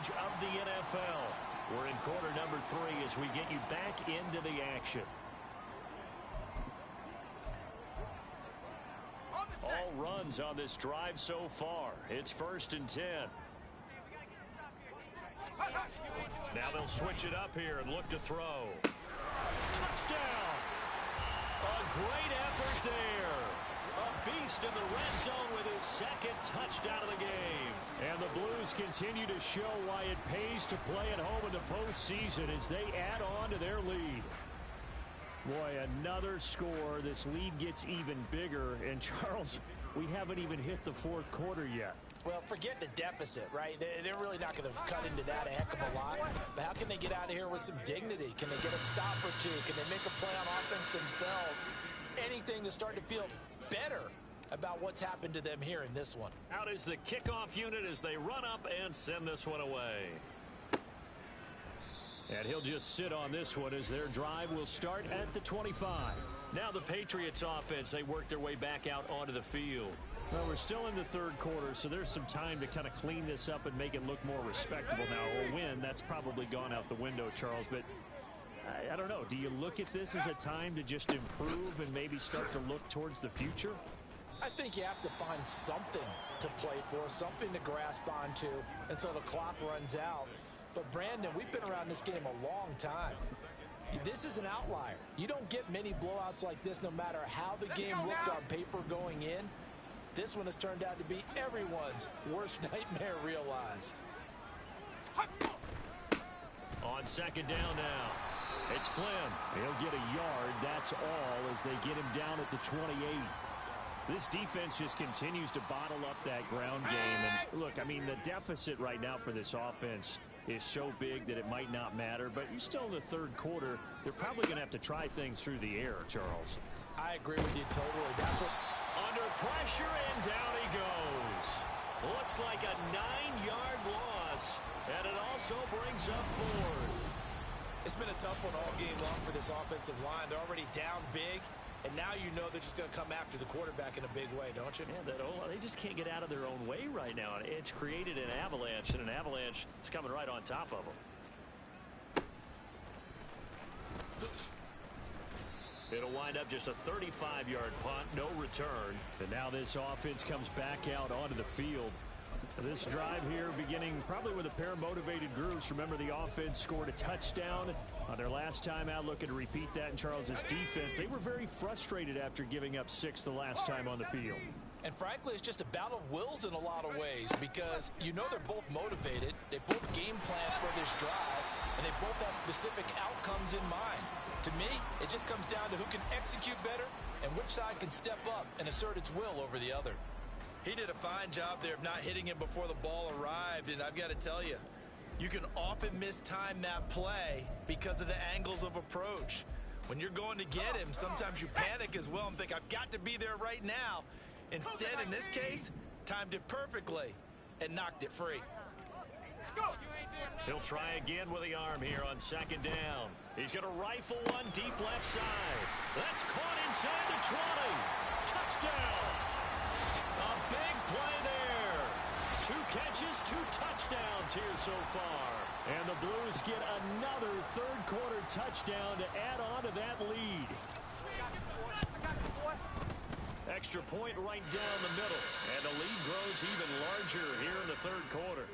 stage of the NFL. We're in quarter number 3 as we get you back into the action. All runs on this drive so far. It's 1st and 10. Now they'll switch it up here and look to throw. Touchdown! A great effort there. A beast in the red zone with his 2nd touchdown of the game. And the Blues continue to show why it pays to play at home in the postseason as they add on to their lead. Boy, another score. This lead gets even bigger. And, Charles, we haven't even hit the 4th quarter yet. Well, forget the deficit, right? They're really not going to cut into that a heck of a lot. But how can they get out of here with some dignity? Can they get a stop or two? Can they make a play on offense themselves? Anything to start to feel better about what's happened to them here in this one. Out is the kickoff unit as they run up and send this one away. And he'll just sit on this one as their drive will start at the 25. Now the Patriots offense, they work their way back out onto the field. Well, we're still in the 3rd quarter, so there's some time to kind of clean this up and make it look more respectable. Now, a win, that's probably gone out the window, Charles, but I don't know. Do you look at this as a time to just improve and maybe start to look towards the future? I think you have to find something to play for, something to grasp onto until the clock runs out. But, Brandon, we've been around this game a long time. This is an outlier. You don't get many blowouts like this no matter how the game looks on paper going in. This one has turned out to be everyone's worst nightmare realized. On 2nd down now. It's Flynn. He'll get a yard. That's all as they get him down at the 28. This defense just continues to bottle up that ground game. And look, I mean, the deficit right now for this offense is so big that it might not matter. But you're still in the 3rd quarter. They're probably going to have to try things through the air, Charles. I agree with you totally. That's what... Under pressure, and down he goes. Looks like a 9-yard loss. And it also brings up 4th. It's been a tough one all game long for this offensive line. They're already down big. And now you know they're just going to come after the quarterback in a big way, don't you? Yeah, they just can't get out of their own way right now. It's created an avalanche, and an avalanche is coming right on top of them. It'll wind up just a 35-yard punt, no return. And now this offense comes back out onto the field. This drive here beginning probably with a pair of motivated groups. Remember, the offense scored a touchdown on their last time out, looking to repeat that in Charles's defense. They were very frustrated after giving up 6 the last time on the field. And frankly, it's just a battle of wills in a lot of ways because you know they're both motivated. They both game plan for this drive, and they both have specific outcomes in mind. To me, it just comes down to who can execute better and which side can step up and assert its will over the other. He did a fine job there of not hitting him before the ball arrived, and I've got to tell you, you can often mistime that play because of the angles of approach. When you're going to get him, sometimes you panic as well and think, I've got to be there right now. Instead, in this case, timed it perfectly and knocked it free. He'll try again with the arm here on 2nd down. He's going to rifle one deep left side. That's caught inside the 20. Touchdown. A big play there. 2 catches, 2 touchdowns here so far. And the Blues get another 3rd quarter touchdown to add on to that lead. Extra point right down the middle. And the lead grows even larger here in the 3rd quarter.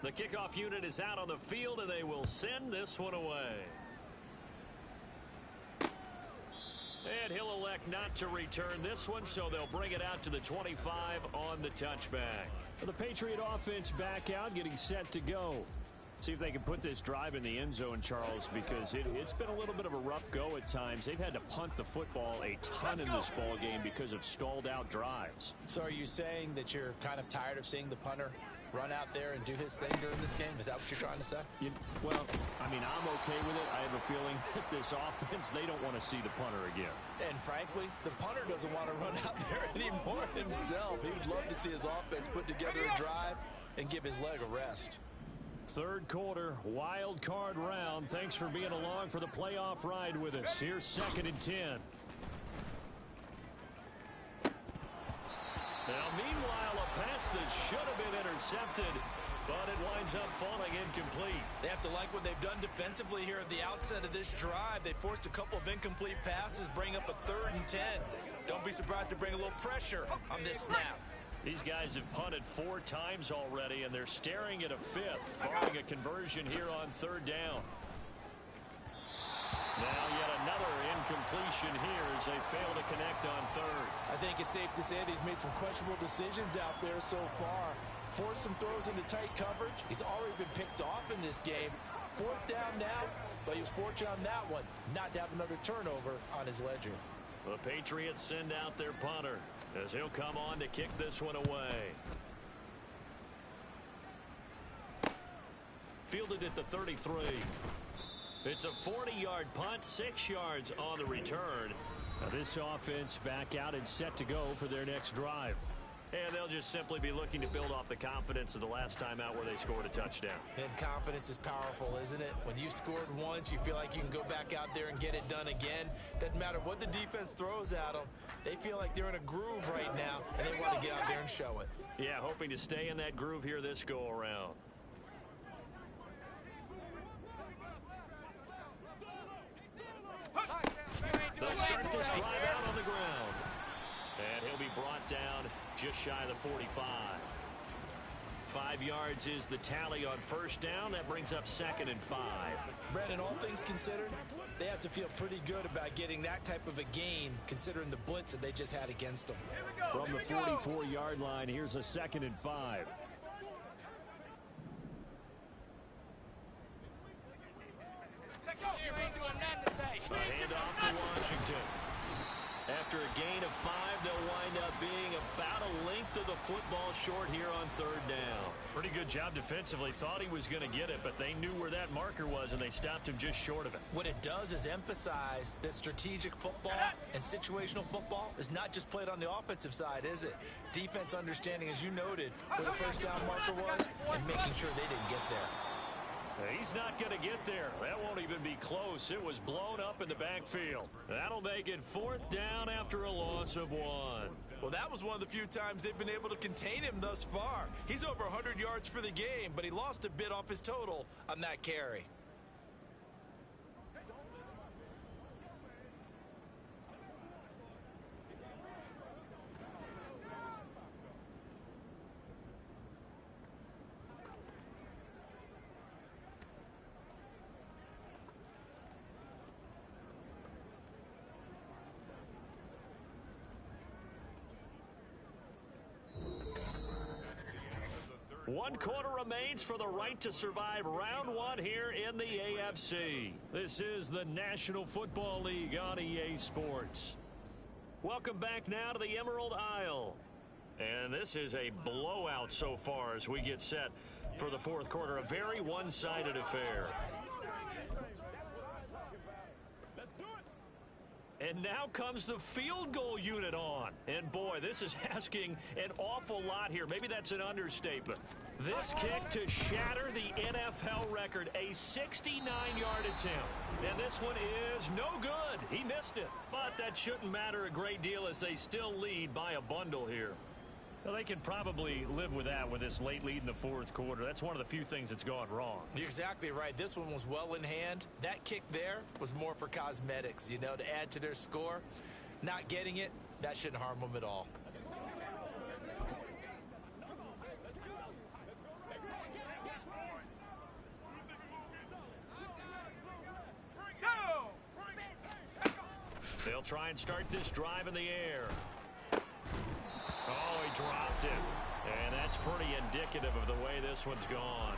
The kickoff unit is out on the field, and they will send this one away. And he'll elect not to return this one, so they'll bring it out to the 25 on the touchback. The Patriot offense back out, getting set to go. See if they can put this drive in the end zone, Charles, because it's been a little bit of a rough go at times. They've had to punt the football a ton in this ball game because of stalled-out drives. So are you saying that you're kind of tired of seeing the punter run out there and do his thing during this game? Is that what you're trying to say? Well, I mean, I'm okay with it. I have a feeling that this offense, they don't want to see the punter again. And frankly, the punter doesn't want to run out there anymore himself. He would love to see his offense put together a drive and give his leg a rest. 3rd quarter, wild card round. Thanks for being along for the playoff ride with us. Here's 2nd and 10. Now, meanwhile, a pass that should have been intercepted, but it winds up falling incomplete. They have to like what they've done defensively here at the outset of this drive. They forced a couple of incomplete passes, bring up a 3rd and 10. Don't be surprised to bring a little pressure on this snap. These guys have punted 4 times already, and they're staring at a 5th, barring a conversion here on 3rd down. Now yet another incompletion here as they fail to connect on 3rd. I think it's safe to say that he's made some questionable decisions out there so far. Forced some throws into tight coverage. He's already been picked off in this game. 4th down now, but he was fortunate on that one not to have another turnover on his ledger. The Patriots send out their punter as he'll come on to kick this one away. Fielded at the 33. It's a 40-yard punt, 6 yards on the return. Now this offense back out and set to go for their next drive. And they'll just simply be looking to build off the confidence of the last time out where they scored a touchdown. And confidence is powerful, isn't it? When you've scored once, you feel like you can go back out there and get it done again. Doesn't matter what the defense throws at them. They feel like they're in a groove right now, and they want to get out there and show it. Yeah, hoping to stay in that groove here this go-around. They'll start this drive out on the ground. And he'll be brought down just shy of the 45. 5 yards is the tally on 1st down. That brings up 2nd and 5. Brandon, all things considered, they have to feel pretty good about getting that type of a gain, considering the blitz that they just had against them. From the 44-yard line, here's a 2nd and 5. A handoff to Washington. After a gain of 5, they'll wind up being about a length of the football short here on 3rd down. Pretty good job defensively. Thought he was going to get it, but they knew where that marker was, and they stopped him just short of it. What it does is emphasize that strategic football and situational football is not just played on the offensive side, is it? Defense understanding, as you noted, where the 1st down marker was and making sure they didn't get there. He's not going to get there. That won't even be close. It was blown up in the backfield. That'll make it 4th down after a loss of 1. Well, that was one of the few times they've been able to contain him thus far. He's over 100 yards for the game, but he lost a bit off his total on that carry. One quarter remains for the right to survive round 1 here in the AFC. This is the National Football League on EA Sports. Welcome back now to the Emerald Isle. And this is a blowout so far as we get set for the 4th quarter. A very one-sided affair. And now comes the field goal unit on. And boy, this is asking an awful lot here. Maybe that's an understatement. This kick to shatter the NFL record, a 69-yard attempt. And this one is no good. He missed it. But that shouldn't matter a great deal as they still lead by a bundle here. Well, they can probably live with that with this late lead in the 4th quarter. That's one of the few things that's gone wrong. You're exactly right. This one was well in hand. That kick there was more for cosmetics, you know, to add to their score. Not getting it, that shouldn't harm them at all. They'll try and start this drive in the air. Oh, he dropped it. And that's pretty indicative of the way this one's gone.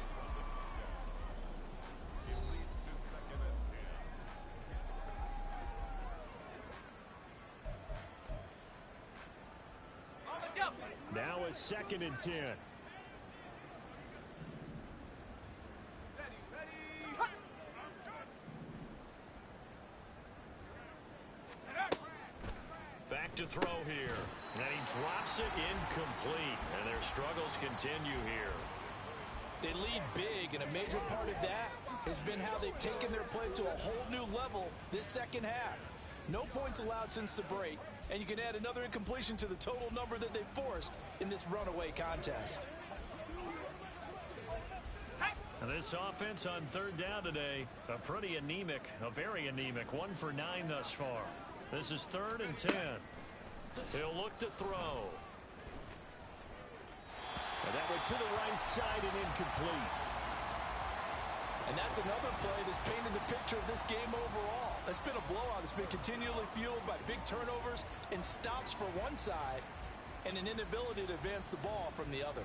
Now a 2nd and 10. Back to throw here. And he drops it incomplete. And their struggles continue here. They lead big, and a major part of that has been how they've taken their play to a whole new level this 2nd half. No points allowed since the break, and you can add another incompletion to the total number that they forced in this runaway contest. This offense on third down today, a very anemic. 1 for 9 thus far. This is 3rd and 10. He'll look to throw. And that went to the right side and incomplete. And that's another play that's painted the picture of this game overall. It's been a blowout. It's been continually fueled by big turnovers and stops for one side and an inability to advance the ball from the other.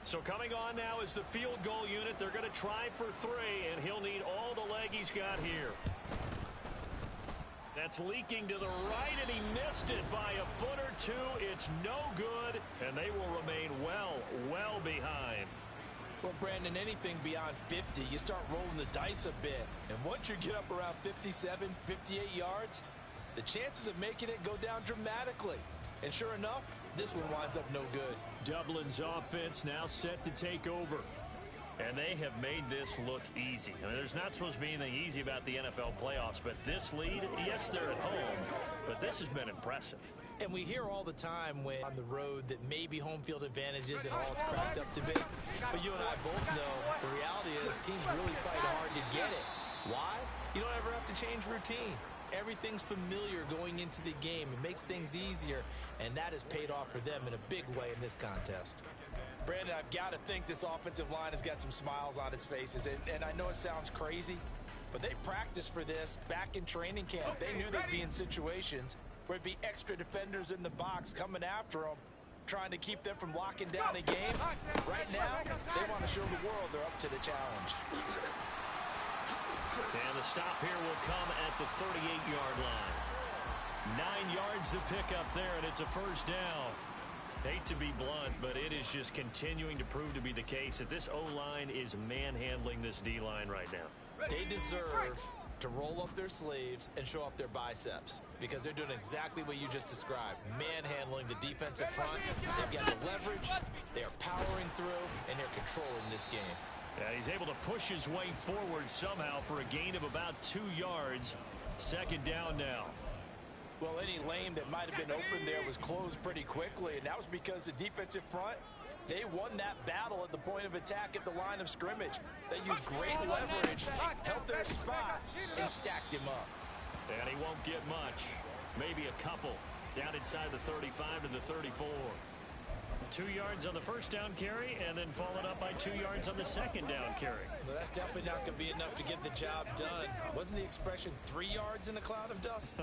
So coming on now is the field goal unit. They're going to try for 3, and he'll need all the leg he's got here. That's leaking to the right, and he missed it by a foot or 2. It's no good, and they will remain well behind. Well, Brandon, anything beyond 50, you start rolling the dice a bit. And once you get up around 57, 58 yards, the chances of making it go down dramatically. And sure enough, this one winds up no good. Dublin's offense now set to take over. And they have made this look easy. I mean, there's not supposed to be anything easy about the NFL playoffs, but this lead, yes, they're at home, but this has been impressive. And we hear all the time when on the road that maybe home field advantage isn't all it's cracked up to be. But you and I both know the reality is teams really fight hard to get it. Why? You don't ever have to change routine. Everything's familiar going into the game. It makes things easier, and that has paid off for them in a big way in this contest. Brandon, I've got to think this offensive line has got some smiles on its faces, and I know it sounds crazy, but they practiced for this back in training camp. They knew they'd be in situations where it'd be extra defenders in the box coming after them, trying to keep them from locking down a game. Right now, they want to show the world they're up to the challenge. And the stop here will come at the 38-yard line. 9 yards to pick up there, and it's a first down. Hate to be blunt, but it is just continuing to prove to be the case that this O-line is manhandling this D-line right now. They deserve to roll up their sleeves and show up their biceps because they're doing exactly what you just described, manhandling the defensive front. They've got the leverage, they're powering through, and they're controlling this game. Yeah, he's able to push his way forward somehow for a gain of about 2 yards. Second down now. Well, any lane that might have been open there was closed pretty quickly, and that was because the defensive front, they won that battle at the point of attack at the line of scrimmage. They used great leverage, held their spot, and stacked him up. And he won't get much. Maybe a couple. Down inside the 35 to the 34. 2 yards on the first down carry, and then followed up by 2 yards on the second down carry. Well, that's definitely not going to be enough to get the job done. Wasn't the expression 3 yards in a cloud of dust?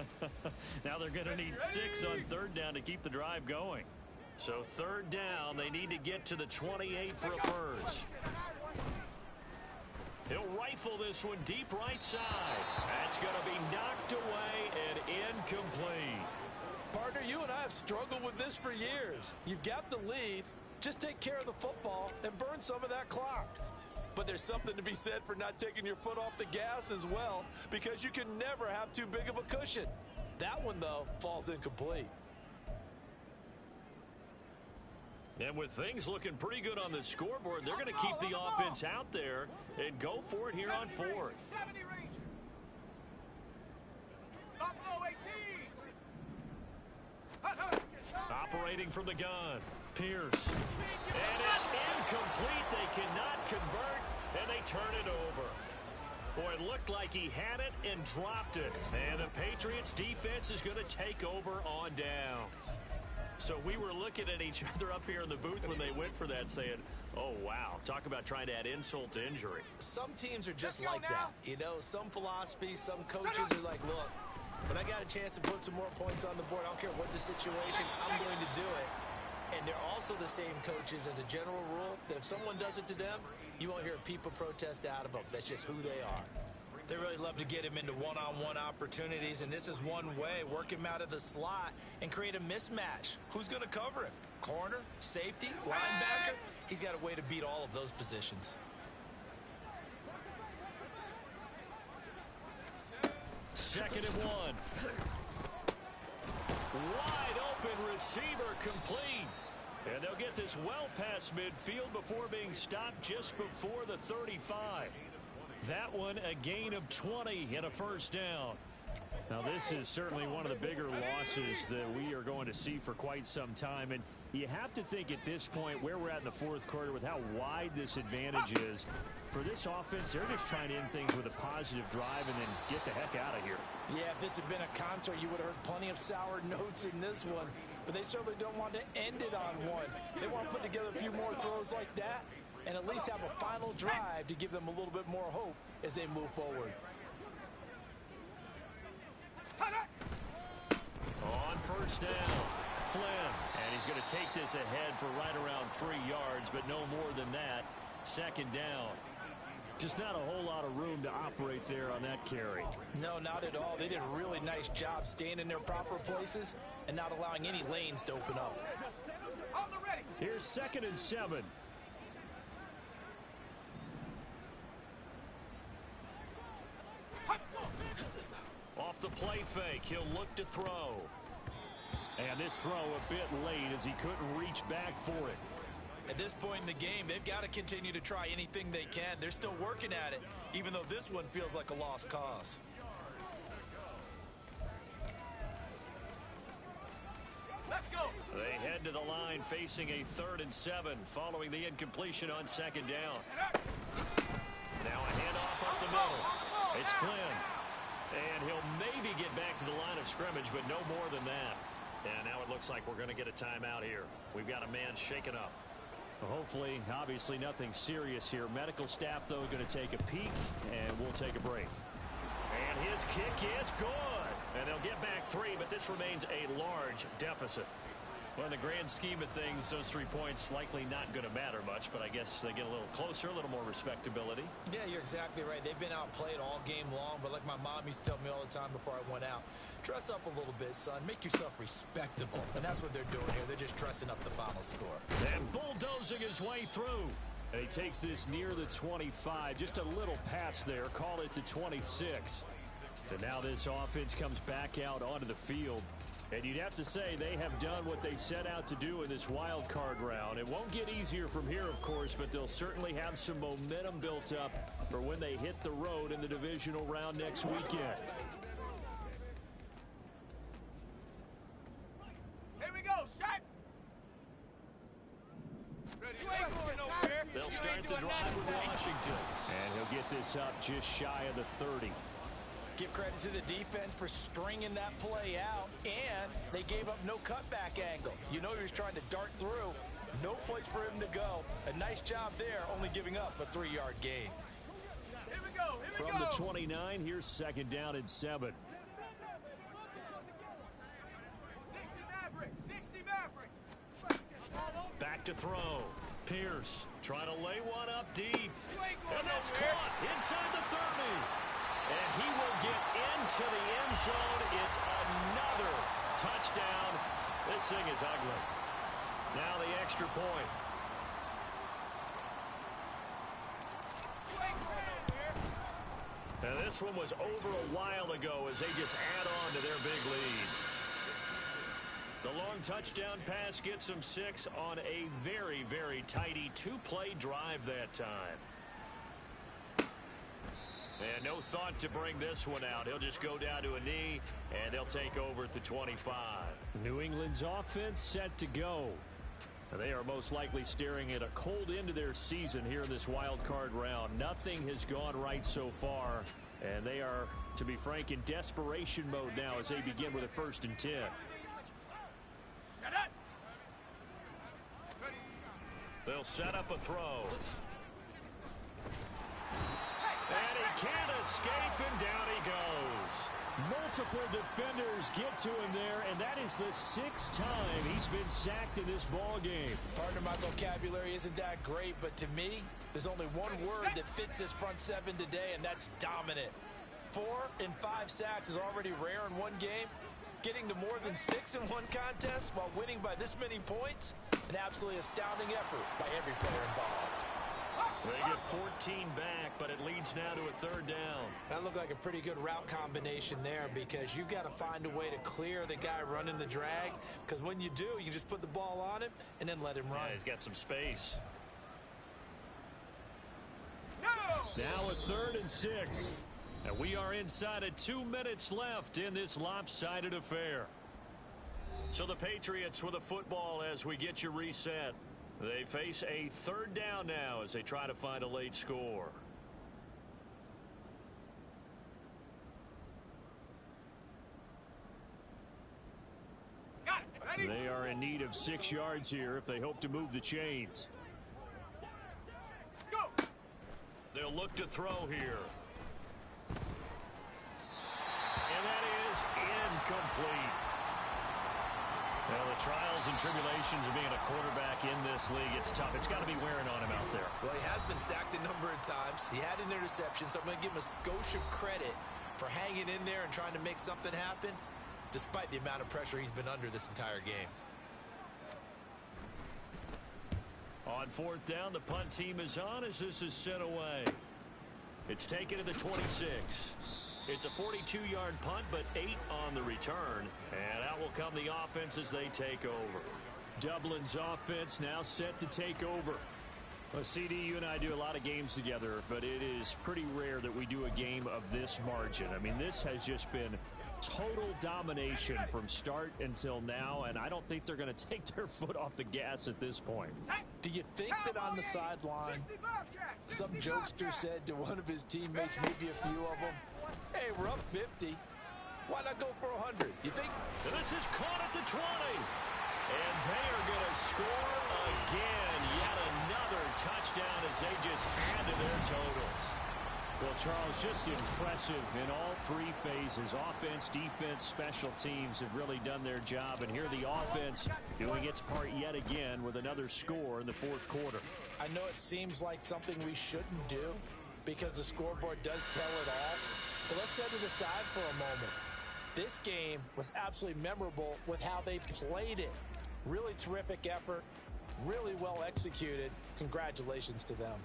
Now they're going to need 6 on third down to keep the drive going. So third down, they need to get to the 28 for a first. He'll rifle this one deep right side. That's going to be knocked away and incomplete. Partner, you and I have struggled with this for years. You've got the lead. Just take care of the football and burn some of that clock. But there's something to be said for not taking your foot off the gas as well, because you can never have too big of a cushion. That one, though, falls incomplete. And with things looking pretty good on the scoreboard, they're going to keep the offense out there and go for it here on fourth. Operating from the gun, Pierce. And it's incomplete. They cannot convert, and they turn it over. Boy, it looked like he had it and dropped it. And the Patriots defense is going to take over on downs. So we were looking at each other up here in the booth when they went for that, saying, oh, wow, talk about trying to add insult to injury. Some teams are just like that. You know, some philosophies, some coaches are like, look, when I got a chance to put some more points on the board, I don't care what the situation, I'm going to do it. And they're also the same coaches as a general rule that if someone does it to them, you won't hear people protest out of them. That's just who they are. They really love to get him into one-on-one opportunities, and this is one way. Work him out of the slot and create a mismatch. Who's going to cover him? Corner, safety, linebacker? He's got a way to beat all of those positions. Second and 1. Wide open receiver complete. And they'll get this well past midfield before being stopped just before the 35. That one a gain of 20 and a first down. Now this is certainly one of the bigger losses that we are going to see for quite some time. And you have to think at this point where we're at in the fourth quarter with how wide this advantage is. For this offense, they're just trying to end things with a positive drive and then get the heck out of here. Yeah, if this had been a concert, you would have heard plenty of sour notes in this one. But they certainly don't want to end it on one. They want to put together a few more throws like that and at least have a final drive to give them a little bit more hope as they move forward. On first down, Flynn. And he's going to take this ahead for right around 3 yards, but no more than that. Second down. Just not a whole lot of room to operate there on that carry. No, not at all. They did a really nice job staying in their proper places and not allowing any lanes to open up. Here's 2nd and 7. Off the play fake, he'll look to throw. And this throw a bit late as he couldn't reach back for it. At this point in the game, they've got to continue to try anything they can. They're still working at it, even though this one feels like a lost cause. Let's go. They head to the line facing a 3rd and 7 following the incompletion on 2nd down. Now a handoff up the middle. It's Flynn. And he'll maybe get back to the line of scrimmage, but no more than that. And now it looks like we're going to get a timeout here. We've got a man shaken up. Well, hopefully, obviously nothing serious here. Medical staff, though, going to take a peek, and we'll take a break. And his kick is good. And they'll get back 3, but this remains a large deficit. Well, in the grand scheme of things, those 3 points likely not going to matter much, but I guess they get a little closer, a little more respectability. Yeah, you're exactly right. They've been outplayed all game long, but like my mom used to tell me all the time before I went out, dress up a little bit, son. Make yourself respectable. And that's what they're doing here. They're just dressing up the final score. And bulldozing his way through. And he takes this near the 25. Just a little pass there. Call it the 26. And now this offense comes back out onto the field. And you'd have to say they have done what they set out to do in this wild card round. It won't get easier from here, of course, but they'll certainly have some momentum built up for when they hit the road in the divisional round next weekend. Here we go, shot. They'll start the drive with Washington. And he'll get this up just shy of the 30. Give credit to the defense for stringing that play out, and they gave up no cutback angle. You know he was trying to dart through. No place for him to go. A nice job there, only giving up a 3-yard gain. Here we go, From the 29, here's 2nd down and 7. 60 Maverick, 60 Maverick. Back to throw. Pierce trying to lay one up deep. And that's caught inside the 30. And he will get into the end zone. It's another touchdown. This thing is ugly. Now the extra point. Now this one was over a while ago as they just add on to their big lead. The long touchdown pass gets them 6 on a very, very tidy 2-play drive that time. And no thought to bring this one out. He'll just go down to a knee, and they'll take over at the 25. New England's offense set to go. They are most likely staring at a cold end to their season here in this wild card round. Nothing has gone right so far, and they are, to be frank, in desperation mode now as they begin with a 1st and 10. They'll set up a throw. And he can't escape, and down he goes. Multiple defenders get to him there, and that is the 6th time he's been sacked in this ball game. Pardon my vocabulary isn't that great, but to me, there's only one word that fits this front 7 today, and that's dominant. 4 and 5 sacks is already rare in one game. Getting to more than 6 in one contest while winning by this many points, an absolutely astounding effort by every player involved. They get 14 back, but it leads now to a third down. That looked like a pretty good route combination there because you've got to find a way to clear the guy running the drag, because when you do, you just put the ball on him and then let him run. Yeah, he's got some space. Now a 3rd and 6. And we are inside of 2 minutes left in this lopsided affair. So the Patriots with a football as we get you reset. They face a 3rd down now as they try to find a late score. They are in need of 6 yards here if they hope to move the chains. Go. They'll look to throw here. And that is incomplete. Well, the trials and tribulations of being a quarterback in this league, it's tough. It's got to be wearing on him out there. Well, he has been sacked a number of times. He had an interception, so I'm going to give him a skosh of credit for hanging in there and trying to make something happen, despite the amount of pressure he's been under this entire game. On 4th down, the punt team is on as this is sent away. It's taken to the 26. It's a 42-yard punt, but 8 on the return. And out will come the offense as they take over. Dublin's offense now set to take over. Well, CD, you and I do a lot of games together, but it is pretty rare that we do a game of this margin. I mean, this has just been total domination from start until now, and I don't think they're going to take their foot off the gas at this point. Do you think that on the sideline, some jokester said to one of his teammates, maybe a few of them, hey, we're up 50. Why not go for 100? You think? This is caught at the 20. And they are going to score again. Yet another touchdown as they just add to their totals. Well, Charles, just impressive in all 3 phases. Offense, defense, special teams have really done their job. And here the offense doing its part yet again with another score in the 4th quarter. I know it seems like something we shouldn't do because the scoreboard does tell it all. But let's set it aside for a moment. This game was absolutely memorable with how they played it. Really terrific effort, really well executed. Congratulations to them.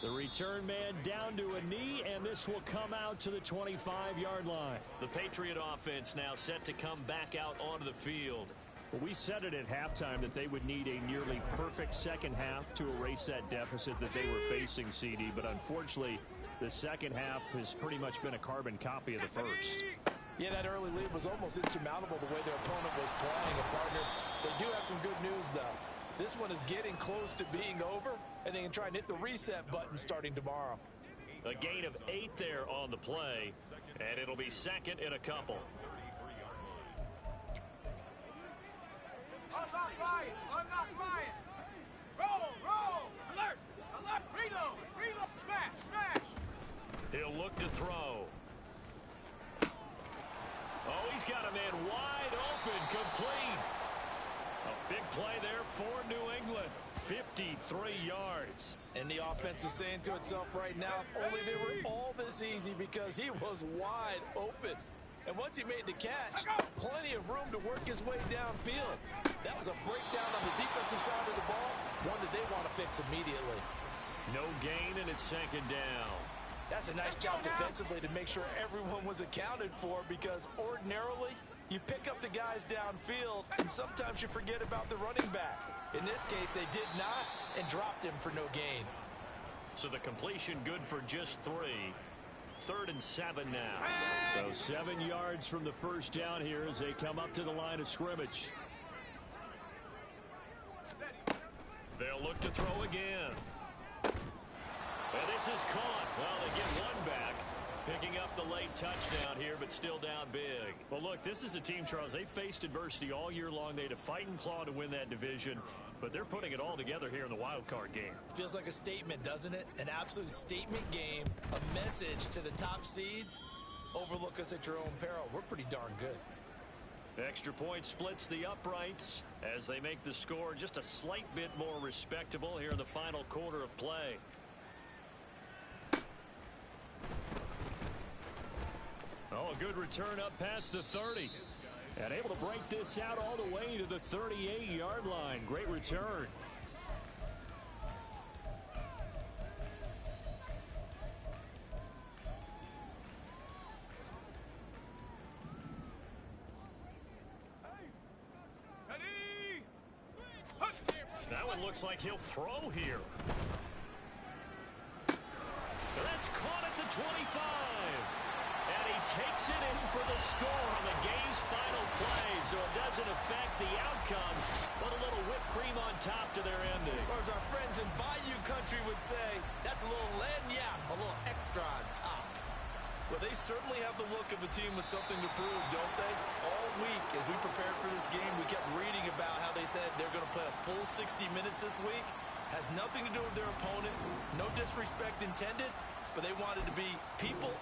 The return man down to a knee, and this will come out to the 25-yard line. The Patriot offense now set to come back out onto the field. Well, we said it at halftime that they would need a nearly perfect second half to erase that deficit that they were facing, CD, but unfortunately, the second half has pretty much been a carbon copy of the first. Yeah, that early lead was almost insurmountable the way their opponent was playing. And partner, they do have some good news, though. This one is getting close to being over, and they can try and hit the reset button starting tomorrow. A gain of 8 there on the play, and it'll be 2nd and a couple. Unlock Ryan. Unlock Ryan. Roll. Roll. Alert. Alert. Reload. Reload. Smash. Smash. He'll look to throw. Oh, he's got a man wide open, complete. A big play there for New England. 53 yards. And the offense is saying to itself right now, if only they were all this easy, because he was wide open. And once he made the catch, plenty of room to work his way downfield. That was a breakdown on the defensive side of the ball, one that they want to fix immediately. No gain, and it's 2nd down. That's a nice job defensively to make sure everyone was accounted for, because ordinarily you pick up the guys downfield and sometimes you forget about the running back. In this case, they did not and dropped him for no gain. So the completion good for just 3. 3rd and 7 now. So 7 yards from the first down here as they come up to the line of scrimmage. They'll look to throw again. And this is caught. Well, they get one back. Picking up the late touchdown here, but still down big. Well, look, this is a team, Charles. They faced adversity all year long. They had to fight and claw to win that division, but they're putting it all together here in the wild card game. Feels like a statement, doesn't it? An absolute statement game, a message to the top seeds. Overlook us at your own peril. We're pretty darn good. Extra point splits the uprights as they make the score just a slight bit more respectable here in the final quarter of play. Oh, a good return up past the 30. And able to break this out all the way to the 38-yard line. Great return. it looks like he'll throw here. That's caught at the 25. And he takes it in for the score on the game's final play. So it doesn't affect the outcome, but a little whipped cream on top to their ending. Or as our friends in Bayou Country would say, that's a little lagniappe, a little extra on top. Well, they certainly have the look of a team with something to prove, don't they? All week, as we prepared for this game, we kept reading about how they said they're going to play a full 60 minutes this week. Has nothing to do with their opponent. No disrespect intended, but they wanted to be people